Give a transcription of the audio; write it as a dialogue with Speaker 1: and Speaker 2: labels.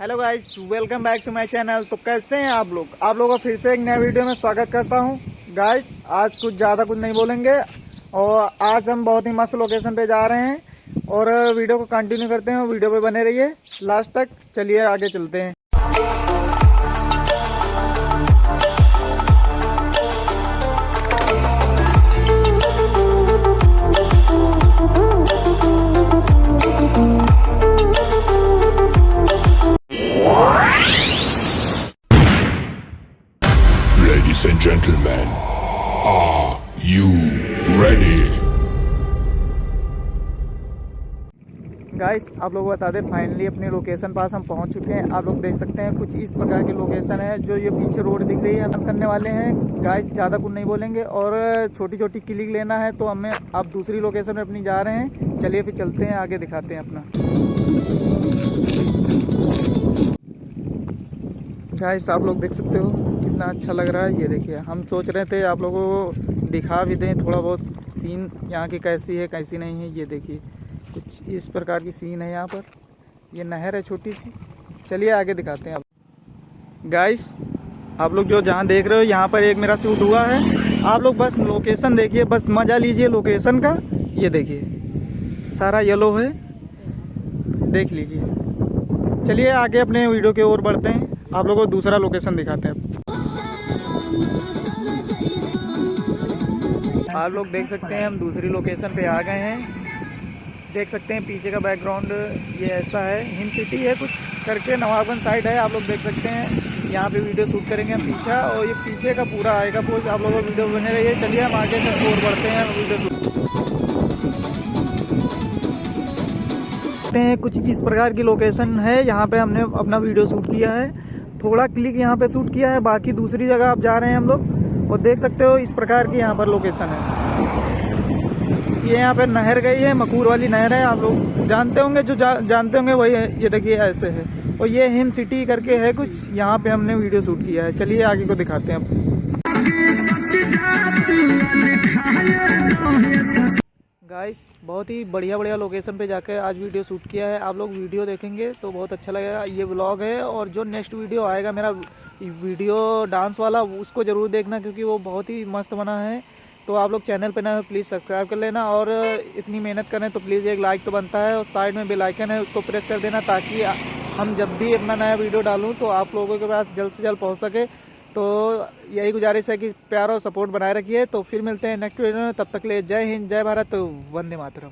Speaker 1: Hello guys, welcome back to my channel. तो कैसे हैं आप लोगों का फिर से एक नया वीडियो में स्वागत करता हूं। गाइस आज कुछ नहीं बोलेंगे और आज हम बहुत ही मस्त लोकेशन पे जा रहे हैं और वीडियो को कंटिन्यू करते हैं। वीडियो पे बने रहिए लास्ट तक। चलिए आगे चलते हैं।
Speaker 2: Ladies and gentlemen, are you ready?
Speaker 1: Guys आप लोग बता दें, फाइनली अपने लोकेशन पास हम पहुंच चुके हैं। आप लोग देख सकते हैं कुछ इस प्रकार के लोकेशन है। जो ये पीछे रोड दिख रही है हम करने वाले हैं। गाइस ज़्यादा कुछ नहीं बोलेंगे और छोटी छोटी क्लिक लेना है तो हमें आप दूसरी लोकेशन में अपनी जा रहे हैं। चलिए फिर चलते हैं, आगे दिखाते हैं अपना। गाइस आप लोग देख सकते हो कितना अच्छा लग रहा है। ये देखिए, हम सोच रहे थे आप लोगों को दिखा भी दें थोड़ा बहुत सीन यहाँ की कैसी है कैसी नहीं है। ये देखिए कुछ इस प्रकार की सीन है यहाँ पर। ये नहर है छोटी सी। चलिए आगे दिखाते हैं आप। गाइस आप लोग जो जहाँ देख रहे हो यहाँ पर एक मेरा शूट हुआ है। आप लोग बस लोकेशन देखिए, बस मज़ा लीजिए लोकेशन का। ये देखिए सारा येलो है, देख लीजिए। चलिए आगे अपने वीडियो की ओर बढ़ते हैं, आप लोगों को दूसरा लोकेशन दिखाते हैं। आप लोग देख सकते हैं हम दूसरी लोकेशन पे आ गए हैं। देख सकते हैं पीछे का बैकग्राउंड ये ऐसा है, हिम सिटी है कुछ करके, नवाबगंज साइड है। आप लोग देख सकते हैं यहाँ पे वीडियो शूट करेंगे हम पीछे, और ये पीछे का पूरा आएगा पोज। आप लोगों को वीडियो बने रहिए। चलिए हम आगे की ओर बढ़ते हैं, वीडियो शूट हैं। कुछ इस प्रकार की लोकेशन है, यहाँ पे हमने अपना वीडियो शूट किया है। थोड़ा क्लिक यहाँ पे शूट किया है, बाकी दूसरी जगह आप जा रहे हैं हम लोग। और देख सकते हो इस प्रकार की यहाँ पर लोकेशन है। ये यहाँ पे नहर गई है, मकूर वाली नहर है। आप लोग जानते होंगे, जो जानते होंगे वही है। ये देखिए ऐसे है, और ये हिम सिटी करके है कुछ। यहाँ पे हमने वीडियो शूट किया है। चलिए आगे को दिखाते हैं अब। गाइस बहुत ही बढ़िया लोकेशन पे जाकर आज वीडियो शूट किया है। आप लोग वीडियो देखेंगे तो बहुत अच्छा लगेगा। ये व्लॉग है, और जो नेक्स्ट वीडियो आएगा मेरा वीडियो डांस वाला, उसको ज़रूर देखना क्योंकि वो बहुत ही मस्त बना है। तो आप लोग चैनल पे ना प्लीज़ सब्सक्राइब कर लेना, और इतनी मेहनत करें तो प्लीज़ एक लाइक तो बनता है, और साइड में बेल आइकन है उसको प्रेस कर देना, ताकि हम जब भी अपना नया वीडियो डालूँ तो आप लोगों के पास जल्द से जल्द पहुँच सके। तो यही गुजारिश है कि प्यार और सपोर्ट बनाए रखिए। तो फिर मिलते हैं नेक्स्ट वीडियो में, तब तक के लिए जय हिंद, जय भारत, वंदे मातरम।